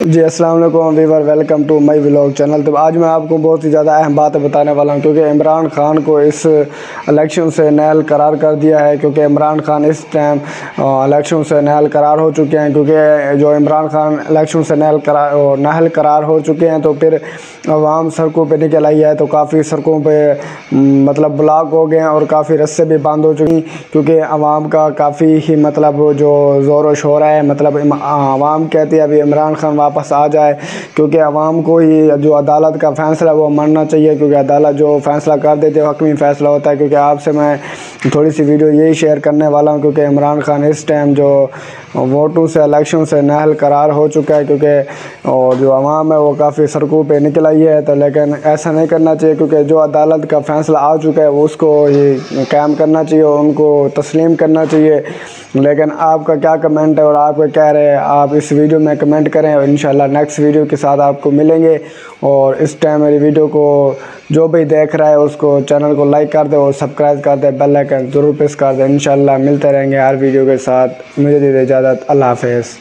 जी अस्सलाम वालेकुम viewer, welcome to my vlog channel. तो आज मैं आपको बहुत ही ज़्यादा अहम बात बताने वाला हूं, क्योंकि इमरान खान को इस इलेक्शन से नाअहल करार कर दिया है। क्योंकि इमरान खान इस टाइम इलेक्शन से नाअहल करार हो चुके हैं। क्योंकि जो इमरान खान इलेक्शन से नाअहल करार हो चुके हैं, तो फिर आवाम सड़कों पे निकल आई है। तो काफ़ी सड़कों पे मतलब ब्लॉक हो गए हैं और काफ़ी रस्ते भी बंद हो चुकी, क्योंकि आवाम का काफ़ी ही मतलब जो ज़ोर शोर है। मतलब आवाम कहती है अभी इमरान खान वापस आ जाए, क्योंकि आवाम को ही जो अदालत का फ़ैसला है वो मानना चाहिए। क्योंकि अदालत जो फ़ैसला कर देती है हक़मी फ़ैसला होता है। क्योंकि आपसे मैं थोड़ी सी वीडियो यही शेयर करने वाला हूँ, क्योंकि इमरान खान इस टाइम जो वोटों से इलेक्शन से नाअहल करार हो चुका है। क्योंकि और जो आवाम है वो काफ़ी सड़कों पे निकल आई है। तो लेकिन ऐसा नहीं करना चाहिए, क्योंकि जो अदालत का फ़ैसला आ चुका है वो उसको ही कायम करना चाहिए और उनको तस्लीम करना चाहिए। लेकिन आपका क्या कमेंट है और आप क्या रहे हैं, आप इस वीडियो में कमेंट करें और इंशाल्लाह नेक्स्ट वीडियो के साथ आपको मिलेंगे। और इस टाइम मेरी वीडियो को जो भी देख रहा है उसको चैनल को लाइक कर दे और सब्सक्राइब कर दे, बेल आइकन ज़रूर प्रेस कर दे। इंशाल्लाह मिलते रहेंगे हर वीडियो के साथ। मुझे दे इजाज़त, अल्लाह हाफ़िज़।